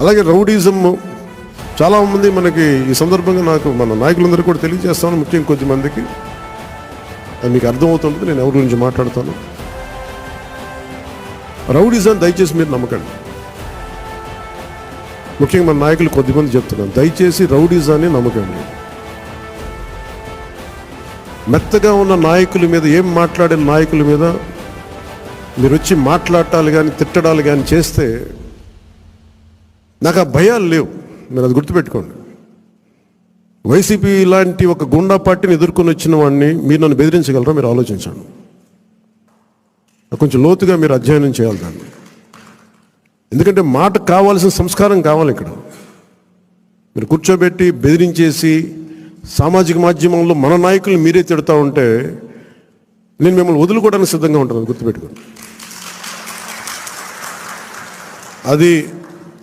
అలాగే రౌడీజం చాలామంది మనకి ఈ సందర్భంగా నాకు మన నాయకులందరూ కూడా తెలియజేస్తాను, ముఖ్యంగా కొద్దిమందికి అది మీకు అర్థమవుతుంటుంది నేను ఎవరి గురించి మాట్లాడతాను. రౌడీజం దయచేసి మీరు నమ్మకండి. ముఖ్యంగా మన నాయకులు కొద్దిమంది చెప్తున్నాను, దయచేసి రౌడీజాన్ని నమ్మకండి. మెత్తగా ఉన్న నాయకుల మీద, ఏం మాట్లాడిన నాయకుల మీద మీరు వచ్చి మాట్లాడాలి కానీ తిట్టడాలు కానీ చేస్తే నాకు ఆ భయాలు లేవు. మీరు అది గుర్తుపెట్టుకోండి. వైసీపీ లాంటి ఒక గుండా పార్టీని ఎదుర్కొని వచ్చిన వాడిని మీరు నన్ను బెదిరించగలరా? మీరు ఆలోచించండి. కొంచెం లోతుగా మీరు అధ్యయనం చేయాలి దాన్ని. ఎందుకంటే మాట కావాల్సిన సంస్కారం కావాలి. ఇక్కడ మీరు కూర్చోబెట్టి బెదిరించేసి సామాజిక మాధ్యమంలో మన నాయకులు మీరే తిడతా ఉంటే నేను మిమ్మల్ని వదులుకోవడానికి సిద్ధంగా ఉంటాను. గుర్తుపెట్టుకోండి. అది